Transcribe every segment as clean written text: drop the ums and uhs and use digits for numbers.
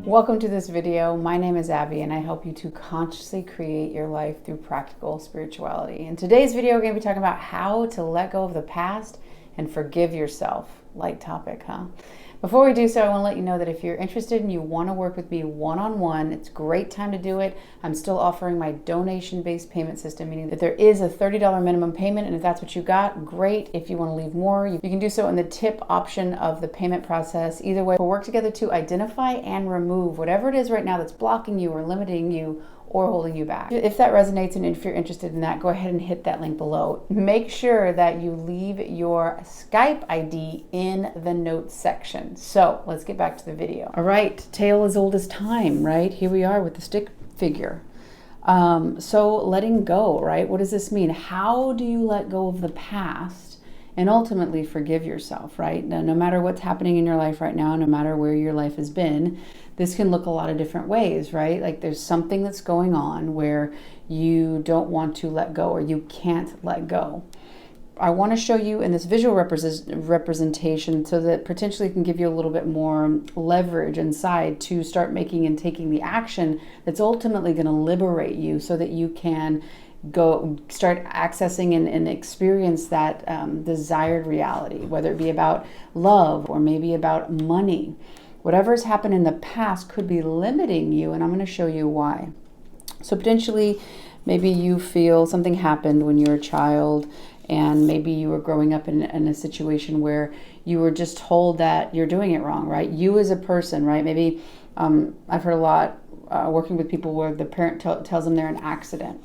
Welcome to this video. My name is Abby and I help you to consciously create your life through practical spirituality. In today's video, we're going to be talking about how to let go of the past and forgive yourself. Light topic, huh? Before we do so, I want to let you know that if you're interested and you want to work with me one-on-one, it's a great time to do it. I'm still offering my donation-based payment system, meaning that there is a $30 minimum payment, and if that's what you got, great. If you want to leave more, you can do so in the tip option of the payment process. Either way, we'll work together to identify and remove whatever it is right now that's blocking you or limiting you or holding you back. If that resonates and if you're interested in that, go ahead and hit that link below. Make sure that you leave your Skype ID in the notes section. So let's get back to the video. All right, tale as old as time, right? Here we are with the stick figure. So letting go, right? What does this mean? How do you let go of the past and ultimately forgive yourself, right? Now, no matter what's happening in your life right now, no matter where your life has been, this can look a lot of different ways, right? Like there's something that's going on where you don't want to let go or you can't let go. I want to show you in this visual representation so that potentially can give you a little bit more leverage inside to start making and taking the action that's ultimately going to liberate you so that you can go start accessing and experience that desired reality, whether it be about love or maybe about money. Whatever's happened in the past could be limiting you, and I'm going to show you why. So potentially, maybe you feel something happened when you were a child, and maybe you were growing up in a situation where you were just told that you're doing it wrong, right? You as a person, right? Maybe I've heard a lot working with people where the parent tells them they're an accident.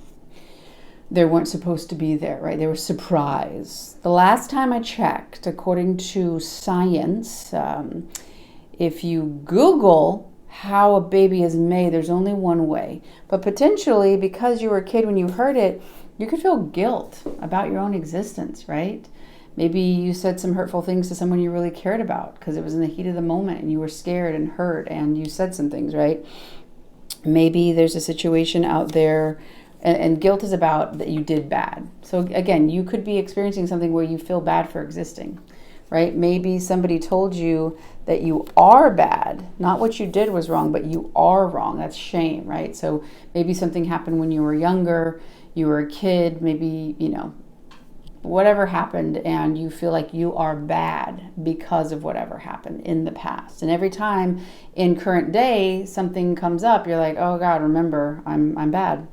They weren't supposed to be there, right? They were surprised. The last time I checked, according to science, if you Google how a baby is made, there's only one way. But potentially, because you were a kid when you heard it, you could feel guilt about your own existence, right? Maybe you said some hurtful things to someone you really cared about because it was in the heat of the moment and you were scared and hurt and you said some things, right? Maybe there's a situation out there and guilt is about that you did bad. So again, you could be experiencing something where you feel bad for existing, right? Maybe somebody told you that you are bad. Not what you did was wrong, but you are wrong. That's shame, right? So maybe something happened when you were younger, you were a kid, maybe, whatever happened, and you feel like you are bad because of whatever happened in the past. And every time in current day something comes up, you're like, oh God, remember, I'm bad.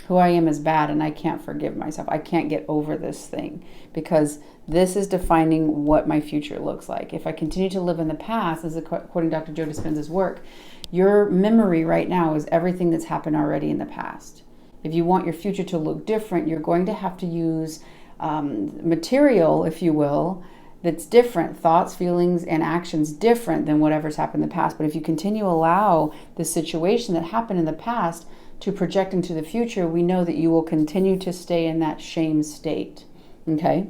Who I am is bad and I can't forgive myself. I can't get over this thing because this is defining what my future looks like. If I continue to live in the past, as according to Dr. Joe Dispenza's work, your memory right now is everything that's happened already in the past. If you want your future to look different, you're going to have to use material, if you will, that's different, thoughts, feelings, and actions different than whatever's happened in the past. But if you continue to allow the situation that happened in the past to project into the future, we know that you will continue to stay in that shame state, okay?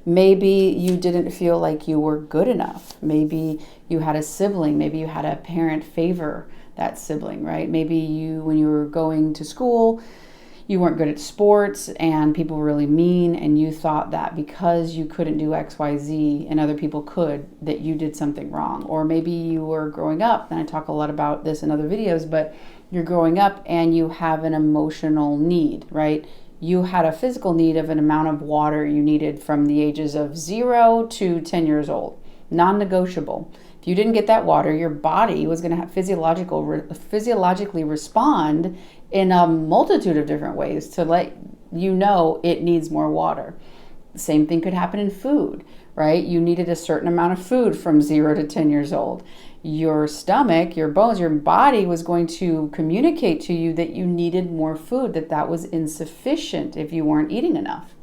Maybe you didn't feel like you were good enough. Maybe you had a sibling. Maybe you had a parent favor that sibling, right? Maybe you, when you were going to school, you weren't good at sports and people were really mean and you thought that because you couldn't do X, Y, Z and other people could, that you did something wrong. Or maybe you were growing up, and I talk a lot about this in other videos, but you're growing up and you have an emotional need, right? You had a physical need of an amount of water you needed from the ages of 0 to 10 years old, non-negotiable. If you didn't get that water, your body was going to have physiologically respond in a multitude of different ways to let you know it needs more water. The same thing could happen in food, right? You needed a certain amount of food from 0 to 10 years old. Your stomach, your bones, your body was going to communicate to you that you needed more food, that was insufficient if you weren't eating enough.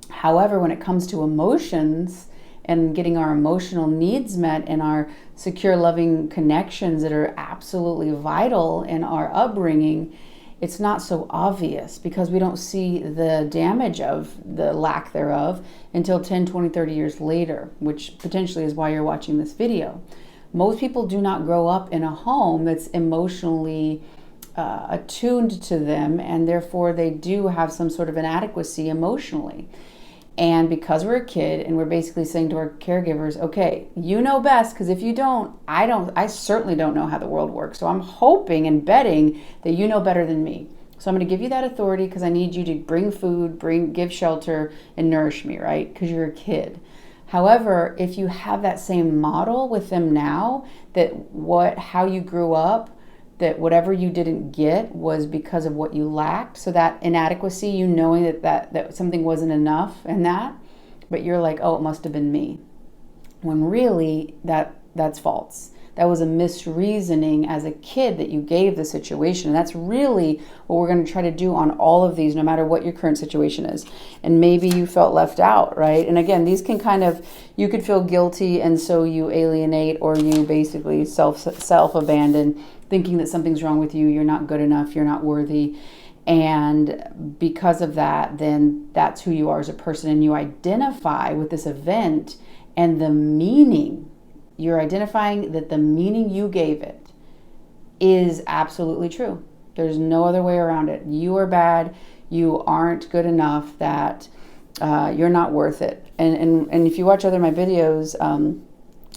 However, when it comes to emotions and getting our emotional needs met and our secure, loving connections that are absolutely vital in our upbringing, it's not so obvious because we don't see the damage of the lack thereof until 10, 20, 30 years later, which potentially is why you're watching this video. Most people do not grow up in a home that's emotionally attuned to them, and therefore they do have some sort of inadequacy emotionally. And because we're a kid and we're basically saying to our caregivers, okay, you know best, because if you don't, I certainly don't know how the world works. So I'm hoping and betting that you know better than me. So I'm going to give you that authority because I need you to bring food, give shelter, and nourish me, right? Because you're a kid. However, if you have that same model with them now, that how you grew up, that whatever you didn't get was because of what you lacked. So that inadequacy, you knowing that something wasn't enough and that, but you're like, oh, it must have been me. When really that's false. That was a misreasoning as a kid that you gave the situation. And that's really what we're going to try to do on all of these, no matter what your current situation is. And maybe you felt left out, right? And again, these can you could feel guilty, and so you alienate, or you basically self-abandon, thinking that something's wrong with you, you're not good enough, you're not worthy. And because of that, then that's who you are as a person. And you identify with this event and the meaning. You're identifying that the meaning you gave it is absolutely true. There's no other way around it. You are bad. You aren't good enough, that you're not worth it. And if you watch other of my videos,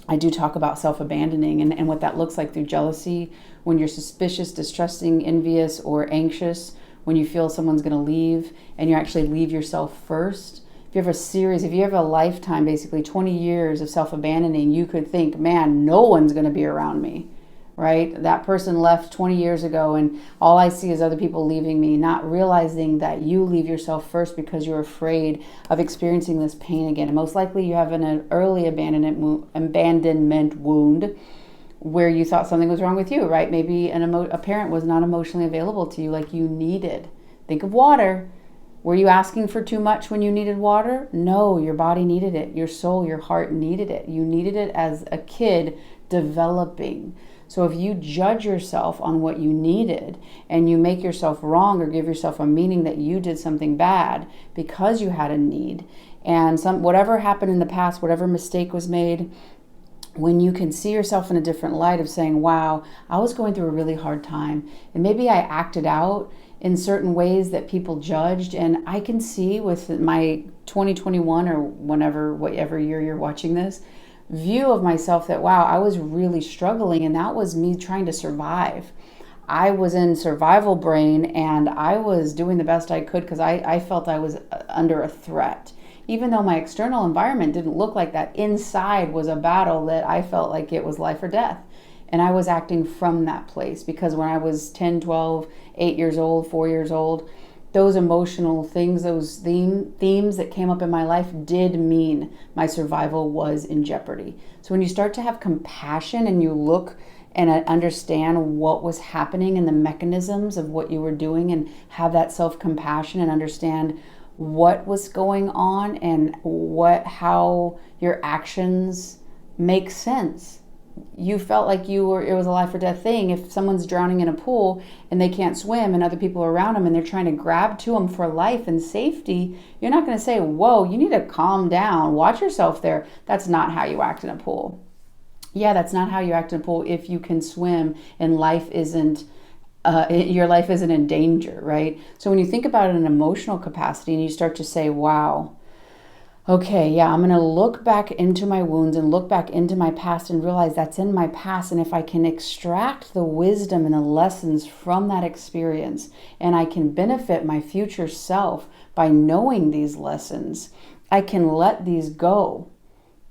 I do talk about self-abandoning and what that looks like through jealousy, when you're suspicious, distrusting, envious, or anxious, when you feel someone's going to leave and you actually leave yourself first. If you have a lifetime, basically 20 years of self-abandoning, you could think, man, no one's going to be around me, right? That person left 20 years ago and all I see is other people leaving me, not realizing that you leave yourself first because you're afraid of experiencing this pain again. And most likely you have an early abandonment wound where you thought something was wrong with you, right? Maybe a parent was not emotionally available to you like you needed. Think of water. Were you asking for too much when you needed water? No, your body needed it. Your soul, your heart needed it. You needed it as a kid developing. So if you judge yourself on what you needed and you make yourself wrong or give yourself a meaning that you did something bad because you had a need, and whatever happened in the past, whatever mistake was made, when you can see yourself in a different light of saying, wow, I was going through a really hard time and maybe I acted out in certain ways that people judged. And I can see with my 2021 or whatever year you're watching this, view of myself that, wow, I was really struggling, and that was me trying to survive. I was in survival brain and I was doing the best I could because I felt I was under a threat. Even though my external environment didn't look like that, inside was a battle that I felt like it was life or death. And I was acting from that place because when I was 10, 12, 8 years old, 4 years old, those emotional things, those themes that came up in my life did mean my survival was in jeopardy. So when you start to have compassion and you look and understand what was happening and the mechanisms of what you were doing, and have that self-compassion and understand what was going on and how your actions make sense. You felt like it was a life or death thing. If someone's drowning in a pool and they can't swim and other people are around them and they're trying to grab to them for life and safety, you're not going to say, whoa, you need to calm down, watch yourself there. That's not how you act in a pool. Yeah, that's not how you act in a pool if you can swim and your life isn't in danger, right? So when you think about it in an emotional capacity and you start to say, wow, okay, yeah, I'm going to look back into my wounds and look back into my past and realize that's in my past. And if I can extract the wisdom and the lessons from that experience, and I can benefit my future self by knowing these lessons, I can let these go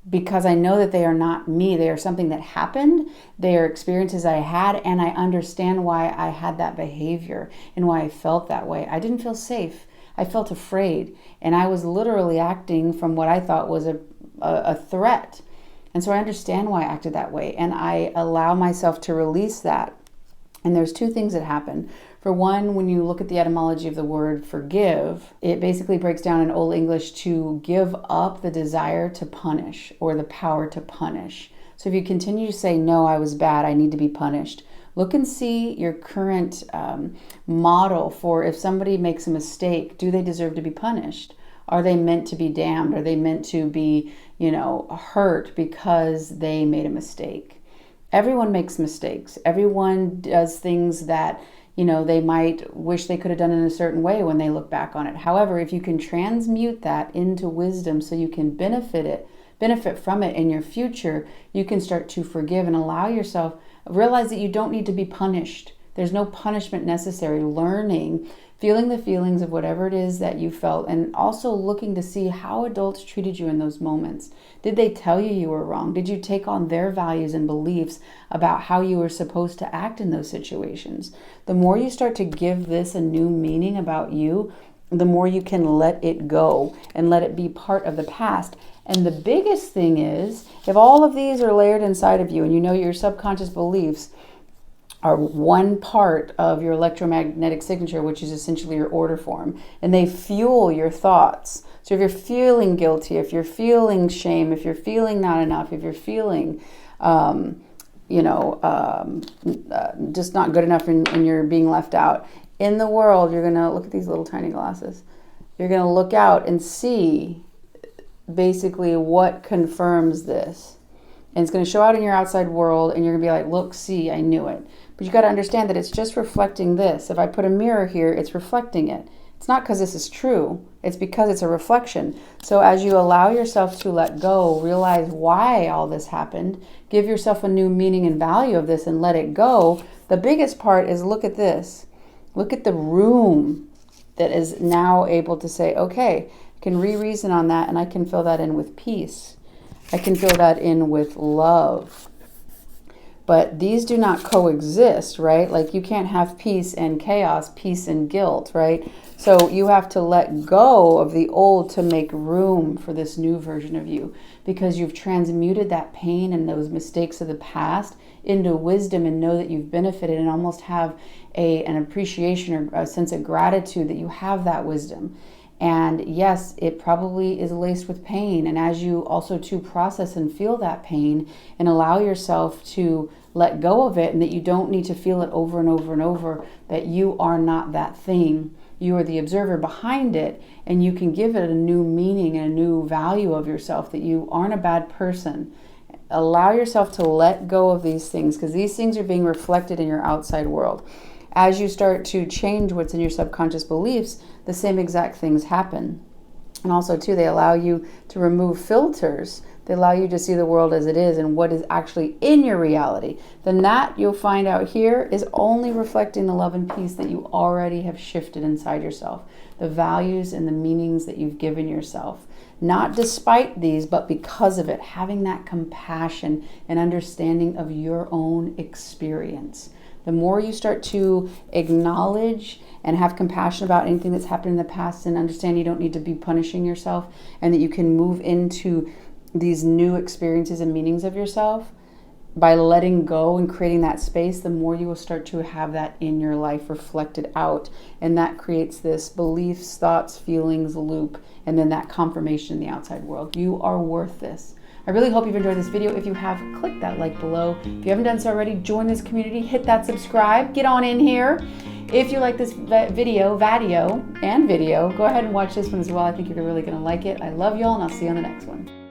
because I know that they are not me. They are something that happened. They are experiences I had, and I understand why I had that behavior and why I felt that way. I didn't feel safe. I felt afraid, and I was literally acting from what I thought was a threat. And so I understand why I acted that way, and I allow myself to release that. And there's two things that happen. For one, when you look at the etymology of the word forgive, it basically breaks down in Old English to give up the desire to punish or the power to punish. So if you continue to say, no, I was bad, I need to be punished, look and see your current model for if somebody makes a mistake, do they deserve to be punished? Are they meant to be damned? Are they meant to be, hurt because they made a mistake? Everyone makes mistakes. Everyone does things that, They might wish they could have done it in a certain way when they look back on it. However, if you can transmute that into wisdom so you can benefit from it in your future, you can start to forgive and allow yourself, realize that you don't need to be punished. There's no punishment necessary. Learning, feeling the feelings of whatever it is that you felt, and also looking to see how adults treated you in those moments. Did they tell you you were wrong? Did you take on their values and beliefs about how you were supposed to act in those situations? The more you start to give this a new meaning about you, the more you can let it go and let it be part of the past. And the biggest thing is, if all of these are layered inside of you and you know your subconscious beliefs are one part of your electromagnetic signature, which is essentially your order form, and they fuel your thoughts. So if you're feeling guilty, if you're feeling shame, if you're feeling not enough, if you're feeling, just not good enough and you're being left out, in the world, you're going to look at these little tiny glasses. You're going to look out and see basically what confirms this. And it's going to show out in your outside world, and you're going to be like, look, see, I knew it. But you got to understand that it's just reflecting this. If I put a mirror here, it's reflecting it. It's not because this is true. It's because it's a reflection. So as you allow yourself to let go, realize why all this happened, give yourself a new meaning and value of this and let it go. The biggest part is look at this. Look at the room that is now able to say, okay, I can re-reason on that, and I can fill that in with peace. I can fill that in with love. But these do not coexist, right? Like you can't have peace and chaos, peace and guilt, right? So you have to let go of the old to make room for this new version of you, because you've transmuted that pain and those mistakes of the past into wisdom, and know that you've benefited, and almost have an appreciation or a sense of gratitude that you have that wisdom. And yes, it probably is laced with pain. And as you also to process and feel that pain and allow yourself to let go of it, and that you don't need to feel it over and over and over, that you are not that thing. You are the observer behind it, and you can give it a new meaning and a new value of yourself, that you aren't a bad person. Allow yourself to let go of these things, because these things are being reflected in your outside world. As you start to change what's in your subconscious beliefs, the same exact things happen. And also too, they allow you to remove filters. They allow you to see the world as it is and what is actually in your reality. Then that, you'll find out here, is only reflecting the love and peace that you already have shifted inside yourself. The values and the meanings that you've given yourself. Not despite these, but because of it. Having that compassion and understanding of your own experience. The more you start to acknowledge and have compassion about anything that's happened in the past, and understand you don't need to be punishing yourself, and that you can move into these new experiences and meanings of yourself by letting go and creating that space, the more you will start to have that in your life reflected out. And that creates this beliefs, thoughts, feelings loop, and then that confirmation in the outside world. You are worth this. I really hope you've enjoyed this video. If you have, click that like below. If you haven't done so already, join this community, hit that subscribe, get on in here. If you like this video, go ahead and watch this one as well. I think you're really gonna like it. I love y'all, and I'll see you on the next one.